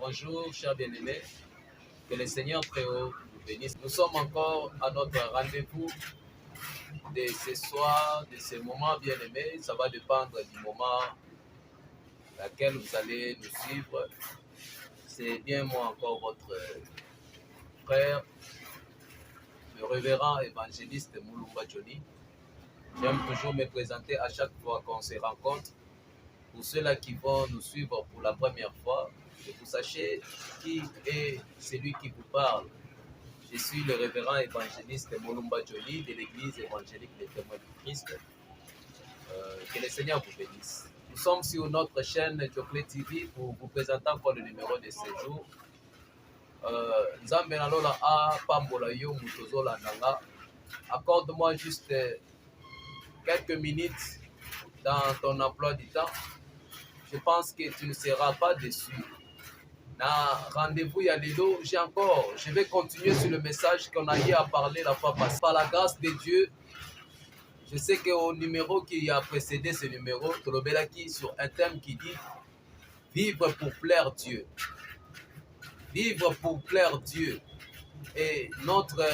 Bonjour, chers bien-aimés. Que le Seigneur très haut vous bénisse. Nous sommes encore à notre rendez-vous de ce soir, de ce moment bien-aimé. Ça va dépendre du moment dans lequel vous allez nous suivre. C'est bien moi encore votre frère, le révérend évangéliste Moulumba Johnny. J'aime toujours me présenter à chaque fois qu'on se rencontre. Pour ceux-là qui vont nous suivre pour la première fois, que vous sachiez qui est celui qui vous parle. Je suis le révérend évangéliste Moulumba Johnny de l'église évangélique des témoins du Christ. Que le Seigneur vous bénisse. Nous sommes sur notre chaîne Chocolate TV pour vous présenter encore le numéro de ce jour. Nzambe nalola a pambola yo mutozola nanga. Accorde-moi juste quelques minutes dans ton emploi du temps. Je pense que tu ne seras pas déçu. Rendez-vous Yalelo, je vais continuer sur le message qu'on a eu à parler la fois passée. Par la grâce de Dieu, je sais qu'au numéro qui a précédé ce numéro, Tolobelaki sur un thème qui dit vivre pour plaire Dieu. Vivre pour plaire Dieu. Et notre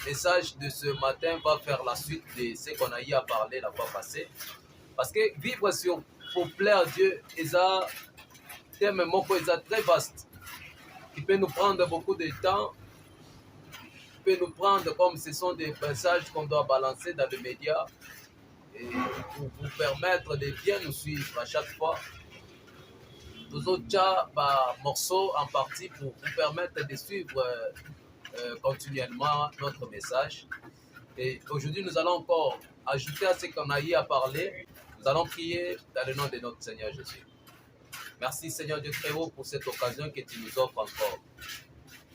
message de ce matin va faire la suite de ce qu'on a eu à parler la fois passée. Parce que vivre pour plaire Dieu, c'est un thème très vaste, qui peut nous prendre beaucoup de temps, qui peut nous prendre comme ce sont des messages qu'on doit balancer dans les médias, et pour vous permettre de bien nous suivre à chaque fois. Nous autres, morceaux en partie pour vous permettre de suivre continuellement notre message. Et aujourd'hui, nous allons encore ajouter à ce qu'on a eu à parler. Nous allons prier dans le nom de notre Seigneur Jésus. Merci Seigneur Dieu très haut pour cette occasion que tu nous offres encore.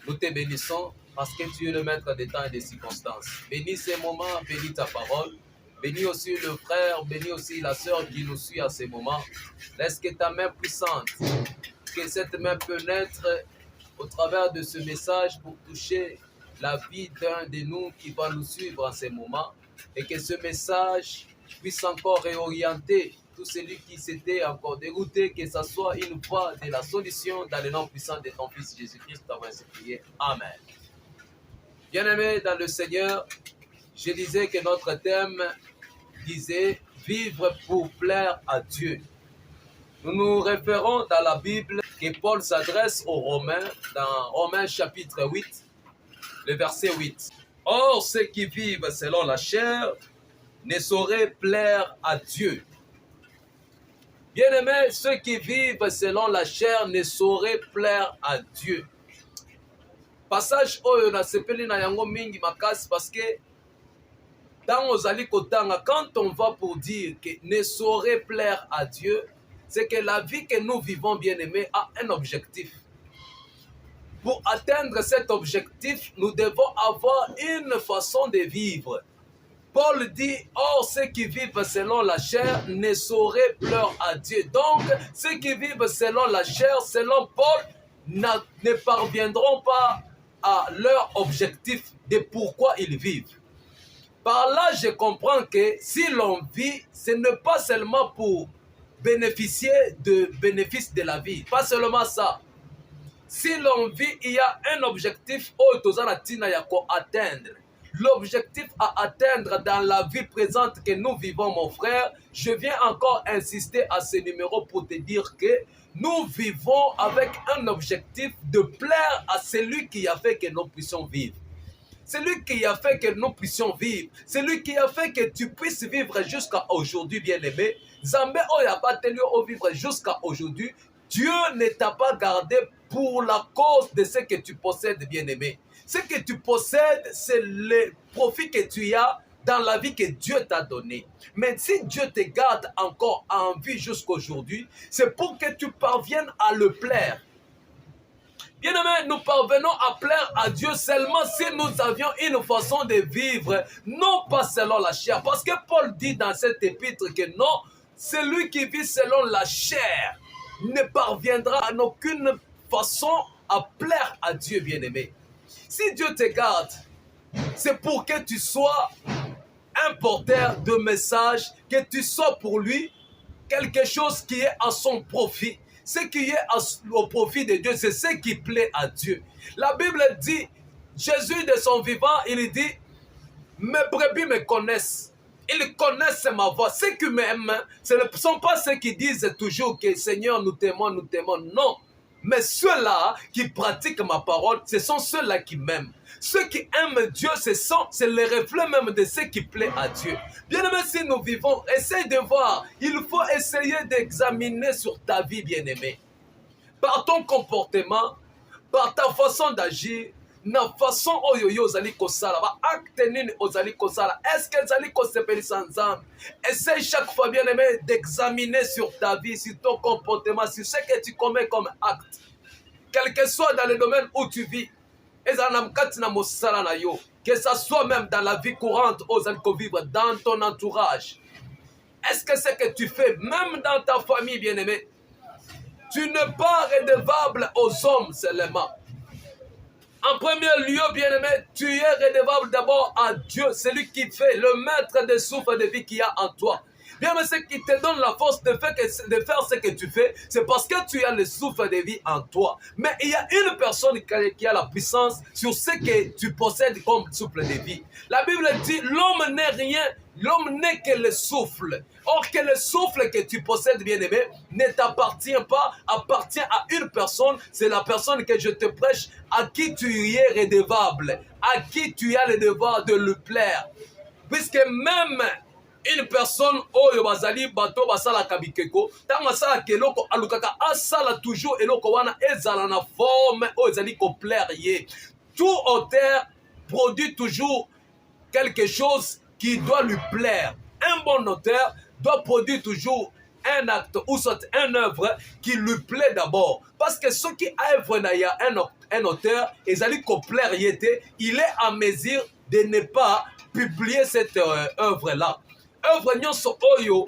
Nous te bénissons parce que tu es le maître des temps et des circonstances. Bénis ces moments, bénis ta parole. Bénis aussi le frère, bénis aussi la sœur qui nous suit à ces moments. Laisse que ta main puissante, que cette main peut naître au travers de ce message pour toucher la vie d'un de nous qui va nous suivre en ces moments. Et que ce message puisse encore réorienter tout celui qui s'était encore dégoûté, que ce soit une voie de la solution dans le nom puissant de ton Fils Jésus-Christ. On va se prier. Amen. Bien-aimés dans le Seigneur, je disais que notre thème disait vivre pour plaire à Dieu. Nous nous référons dans la Bible que Paul s'adresse aux Romains, dans Romains chapitre 8, le verset 8. Or, ceux qui vivent selon la chair ne sauraient plaire à Dieu. Bien-aimés, ceux qui vivent selon la chair ne sauraient plaire à Dieu. Passage oyo na sepeli na yango mingi makasi parce que quand on va pour dire que ne saurait plaire à Dieu, c'est que la vie que nous vivons, bien-aimés, a un objectif. Pour atteindre cet objectif, nous devons avoir une façon de vivre. Paul dit, or ceux qui vivent selon la chair ne sauraient plaire à Dieu. Donc, ceux qui vivent selon la chair, selon Paul, ne parviendront pas à leur objectif de pourquoi ils vivent. Par là, je comprends que si l'on vit, ce n'est pas seulement pour bénéficier de bénéfices de la vie. Pas seulement ça. Si l'on vit, il y a un objectif à atteindre. L'objectif à atteindre dans la vie présente que nous vivons, mon frère, je viens encore insister à ce numéro pour te dire que nous vivons avec un objectif de plaire à celui qui a fait que nous puissions vivre. Celui qui a fait que nous puissions vivre, celui qui a fait que tu puisses vivre jusqu'à aujourd'hui, bien-aimé. Zambé Oyabatelio au vivre jusqu'à aujourd'hui. Dieu ne t'a pas gardé pour la cause de ce que tu possèdes, bien-aimé. Ce que tu possèdes, c'est le profit que tu as dans la vie que Dieu t'a donnée. Mais si Dieu te garde encore en vie jusqu'aujourd'hui, c'est pour que tu parviennes à le plaire. Bien-aimés, nous parvenons à plaire à Dieu seulement si nous avions une façon de vivre, non pas selon la chair. Parce que Paul dit dans cet épître que non, celui qui vit selon la chair ne parviendra en aucune façon à plaire à Dieu, bien-aimé. Si Dieu te garde, c'est pour que tu sois un porteur de message, que tu sois pour lui quelque chose qui est à son profit. ce qui est au profit de Dieu, c'est ce qui plaît à Dieu. La Bible dit, Jésus de son vivant, il dit, mes brebis me connaissent. Ils connaissent ma voix. Ceux qui m'aiment, ce ne sont pas ceux qui disent toujours que Seigneur, nous t'aimons, nous t'aimons. Non. Mais ceux-là qui pratiquent ma parole, ce sont ceux-là qui m'aiment. Ceux qui aiment Dieu, c'est le reflet même de ce qui plaît à Dieu. Bien-aimé, si nous vivons, essaye de voir. Il faut essayer d'examiner sur ta vie, bien-aimé. Par ton comportement, par ta façon d'agir, na façon oyo yo ozali kosala ba acte nini ozali kosala, est-ce que ozali kosepelisa nzambe? Essaye chaque fois, bien aimé, d'examiner sur ta vie, sur ton comportement, sur ce que tu commets comme acte, quel que soit dans le domaine où tu vis, que ça soit même dans la vie courante ozali vivre dans ton entourage. Est-ce que ce que tu fais même dans ta famille, bien aimé, tu n'es pas redevable aux hommes seulement? En premier lieu, bien-aimé, tu es redevable d'abord à Dieu, celui qui fait le maître des souffles de vie qu'il y a en toi. Bien, mais ce qui te donne la force de faire ce que tu fais, c'est parce que tu as le souffle de vie en toi. Mais il y a une personne qui a la puissance sur ce que tu possèdes comme souffle de vie. La Bible dit, l'homme n'est rien, l'homme n'est que le souffle. Or que le souffle que tu possèdes, bien-aimé, ne t'appartient pas, appartient à une personne. C'est la personne que je te prêche, à qui tu y es redevable, à qui tu as le devoir de le plaire. Puisque même une personne oyo bazali bato basala kabikeko tant asala keloko alukaka asala toujours eloko wana ezala na forme oyo ezali ko plaire ye. Tout auteur produit toujours quelque chose qui doit lui plaire. Un bon auteur doit produire toujours un acte ou soit une œuvre qui lui plaît d'abord. Parce que ce qui œuvre n'a un auteur, ezali ko plaire yete, il est en mesure de ne pas publier cette œuvre-là. Œuvre nyonso oyo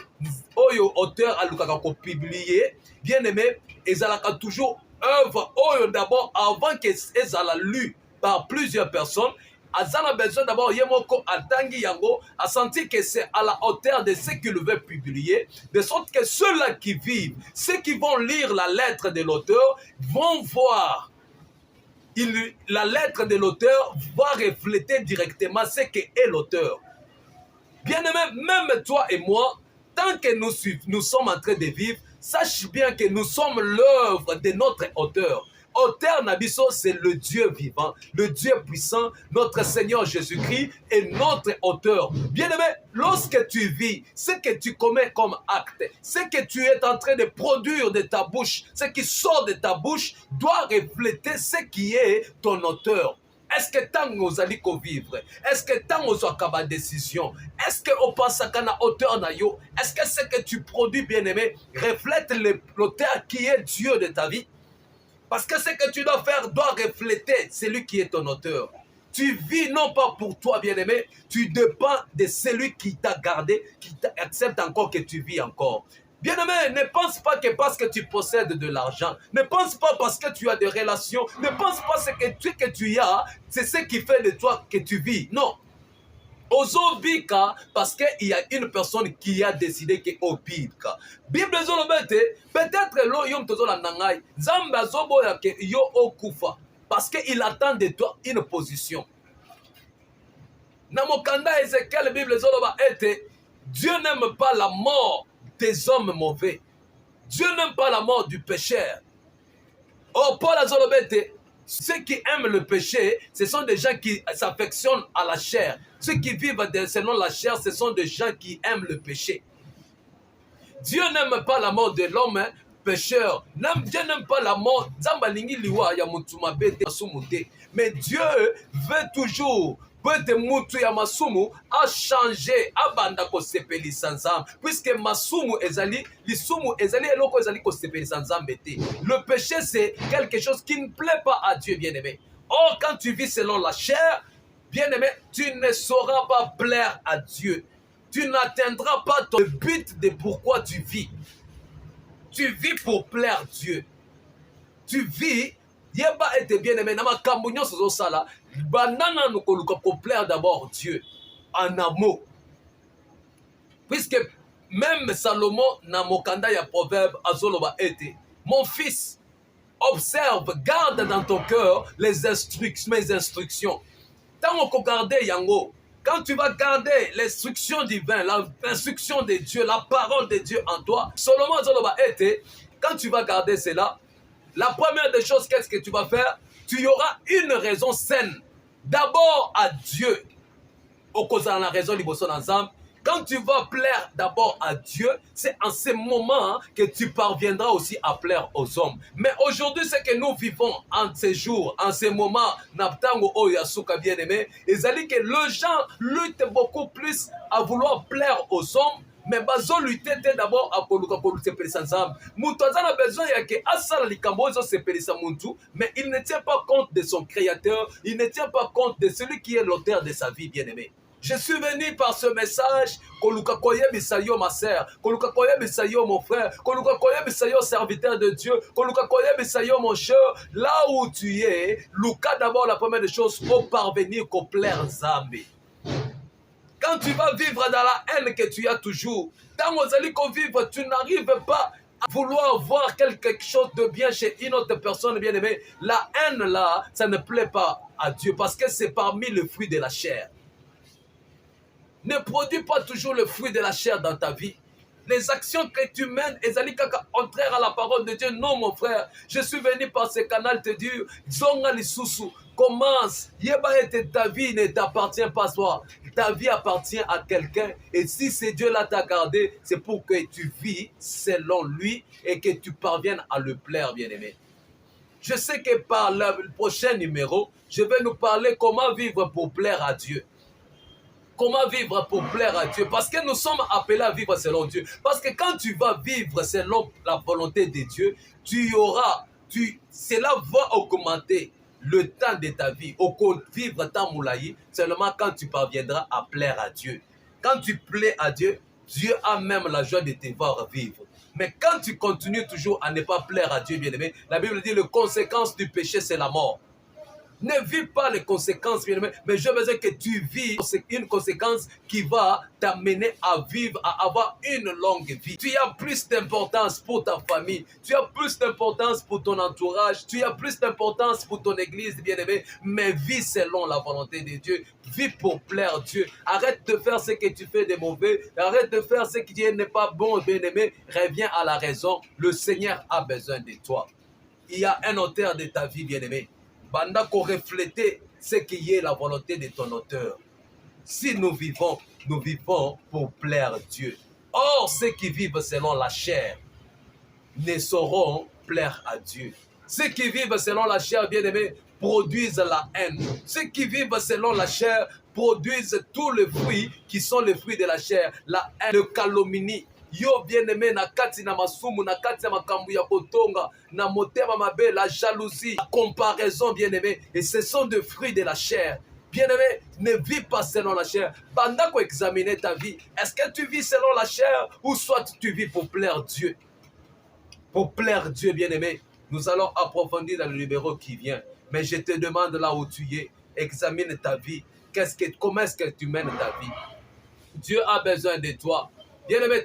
auteur alukaka ko publier, bien aimé, ezalaka toujours œuvre oyo d'abord avant que ezala lu par plusieurs personnes. Azana besoin d'abord yemoko atangi yango a senti que c'est à la hauteur de ce qu'il veut publier, de sorte que ceux-là qui vivent, ceux qui vont lire la lettre de l'auteur vont voir. La lettre de l'auteur va refléter directement ce qu'est l'auteur. Bien-aimé, même toi et moi, tant que nous sommes en train de vivre, sache bien que nous sommes l'œuvre de notre auteur. Auteur Nabiso, c'est le Dieu vivant, le Dieu puissant, notre Seigneur Jésus-Christ est notre auteur. Bien-aimé, lorsque tu vis, ce que tu commets comme acte, ce que tu es en train de produire de ta bouche, ce qui sort de ta bouche, doit refléter ce qui est ton auteur. Est-ce que tant nous allons vivre? Est-ce que tant nous avons une décision? Est-ce que au passage na auteur na yo? Est-ce que ce que tu produis, bien-aimé, reflète l'auteur qui est Dieu de ta vie? Parce que ce que tu dois faire doit refléter celui qui est ton auteur. Tu vis non pas pour toi, bien-aimé, tu dépends de celui qui t'a gardé, qui t'accepte encore que tu vis encore. Bien-aimé, ne pense pas que parce que tu possèdes de l'argent, ne pense pas parce que tu as des relations, ne pense pas que tu as, c'est ce qui fait de toi que tu vis. Non. Ozobika, parce qu'il y a une personne qui a décidé que Obika. Bible zolobete, peut-être lo yom tozola nangai, Zamba zoboya ke yo okufa, parce qu'il attend de toi une position. Namokanda Ezekiel, Bible zoloba ete, Dieu n'aime pas la mort des hommes mauvais. Dieu n'aime pas la mort du pécheur. Or, Paul Azolobete, ceux qui aiment le péché, ce sont des gens qui s'affectionnent à la chair. Ceux qui vivent selon la chair, ce sont des gens qui aiment le péché. Dieu n'aime pas la mort de l'homme pécheur. Dieu n'aime pas la mort. Mais Dieu veut toujours que mutu ya masumu a changé abanda ko sepeli sanzam, puisque masumu ezali lisumu ezali eloko ezali ko sepeli sanzam bete. Le péché c'est quelque chose qui ne plaît pas à Dieu, bien-aimé. Or quand tu vis selon la chair, bien-aimé, tu ne sauras pas plaire à Dieu. Tu n'atteindras pas ton but de pourquoi tu vis. Tu vis pour plaire Dieu. Tu vis yeba ete bien-aimé na makambo nyonso zosala banana nokoluka pour plaire d'abord Dieu en amour. Puisque même Salomon na mokanda ya proverbe azoloba ete Mon fils, observe, garde dans ton cœur mes instructions. Tant qu'on garde yango, quand tu vas garder l'instruction divine, l'instruction de Dieu, la parole de Dieu en toi, Solomon Zoloba était, quand tu vas garder cela, la première des choses, qu'est-ce que tu vas faire? Tu y auras une raison saine. D'abord à Dieu. Au cause de la raison liboson ensemble. Quand tu vas plaire d'abord à Dieu, c'est en ce moment que tu parviendras aussi à plaire aux hommes. Mais aujourd'hui, ce que nous vivons en ces jours, en ces moments, Naptango Oyasuka bien-aimé, ils dit que les gens luttent beaucoup plus à vouloir plaire aux hommes, mais bazo lutter d'abord à koluka sepelisa ensemble. Mutu a besoin ya que asala likambo zo sepelisa muntu, mais il ne tient pas compte de son créateur, il ne tient pas compte de celui qui est l'auteur de sa vie, bien-aimé. Je suis venu par ce message, Koluka Koye Bisayo ma sœur, Koluka Koye Bisayo mon frère, Koluka Koye Bisayo serviteur de Dieu, Koluka Koye Bisayo mon cher, là où tu es, Luka d'abord la première des choses, pour parvenir qu'au plaire Zambé. Quand tu vas vivre dans la haine que tu as toujours, dans Mozali qu'on vivre, tu n'arrives pas à vouloir voir quelque chose de bien chez une autre personne bien-aimée. La haine là, ça ne plaît pas à Dieu parce que c'est parmi le fruit de la chair. Ne produis pas toujours le fruit de la chair dans ta vie. Les actions que tu mènes, elles contraires à la parole de Dieu. Non, mon frère, je suis venu par ce canal te dire, Zonga Lisusu, commence. Ta vie ne t'appartient pas toi. Ta vie appartient à quelqu'un. Et si c'est Dieu là t'a gardé, c'est pour que tu vis selon lui et que tu parviennes à le plaire, bien-aimé. Je sais que par le prochain numéro, je vais nous parler comment vivre pour plaire à Dieu. Comment vivre pour plaire à Dieu? Parce que nous sommes appelés à vivre selon Dieu. Parce que quand tu vas vivre selon la volonté de Dieu, cela va augmenter le temps de ta vie. Au vivre tant moulaï, seulement quand tu parviendras à plaire à Dieu. Quand tu plais à Dieu, Dieu a même la joie de te voir vivre. Mais quand tu continues toujours à ne pas plaire à Dieu, bien-aimé, la Bible dit que les conséquences du péché, c'est la mort. Ne vis pas les conséquences, bien-aimé, mais je veux que tu vis une conséquence qui va t'amener à vivre, à avoir une longue vie. Tu as plus d'importance pour ta famille, tu as plus d'importance pour ton entourage, tu as plus d'importance pour ton église, bien-aimé, mais vis selon la volonté de Dieu. Vis pour plaire Dieu. Arrête de faire ce que tu fais de mauvais, arrête de faire ce qui n'est pas bon, bien-aimé. Reviens à la raison. Le Seigneur a besoin de toi. Il y a un auteur de ta vie, bien-aimé. Banda qu'on reflète ce qui est la volonté de ton auteur. Si nous vivons pour plaire Dieu. Or, ceux qui vivent selon la chair ne sauront plaire à Dieu. Ceux qui vivent selon la chair, bien-aimés, produisent la haine. Ceux qui vivent selon la chair produisent tous les fruits qui sont les fruits de la chair. La haine, le calomnie. Yo bien-aimé na kati na masumu na kati na makambu ya kotonga na motema mabe, la jalousie, la comparaison, bien-aimé, et ce sont des fruits de la chair. Bien-aimé, ne vis pas selon la chair. Banda ko examiner ta vie. Est-ce que tu vis selon la chair ou soit tu vis pour plaire Dieu? Pour plaire Dieu, bien-aimé, nous allons approfondir dans le numéro qui vient. Mais je te demande là où tu es, examine ta vie. Comment est-ce que tu mènes ta vie? Dieu a besoin de toi. Bien-aimé,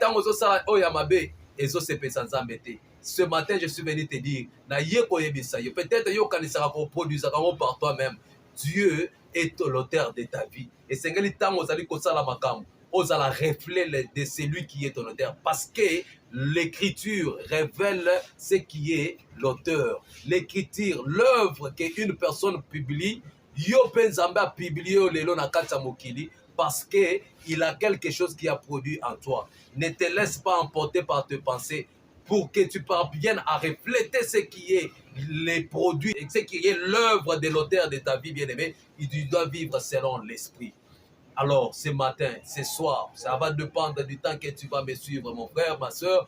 ce matin, je suis venu te dire, peut-être par toi-même. Dieu est l'auteur de ta vie. Et c'est que aux la reflet de celui qui est ton auteur. Parce que l'écriture révèle ce qui est l'auteur. L'écriture, l'œuvre qu'une personne publie, yo penzamba publié lelo na kata mokili, parce qu'il a quelque chose qui a produit en toi. Ne te laisse pas emporter par tes pensées pour que tu parviennes à refléter ce qui est les produits, ce qui est l'œuvre de l'auteur de ta vie, bien-aimé. Tu dois vivre selon l'esprit. Alors, ce matin, ce soir, ça va dépendre du temps que tu vas me suivre, mon frère, ma soeur.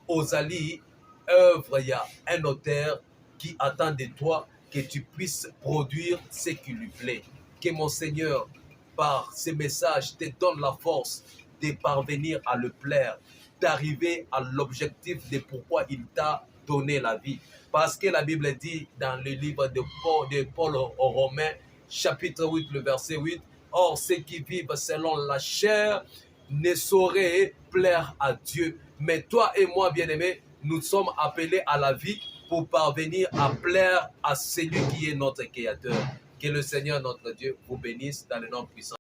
Ozali, œuvre, il y a un auteur qui attend de toi que tu puisses produire ce qui lui plaît. Que mon Seigneur, par ces messages, te donne la force de parvenir à le plaire, d'arriver à l'objectif de pourquoi il t'a donné la vie. Parce que la Bible dit dans le livre de Paul aux Romains, chapitre 8, le verset 8, « Or, ceux qui vivent selon la chair ne sauraient plaire à Dieu. Mais toi et moi, bien-aimés, nous sommes appelés à la vie pour parvenir à plaire à celui qui est notre Créateur. Que le Seigneur, notre Dieu, vous bénisse dans le nom puissant.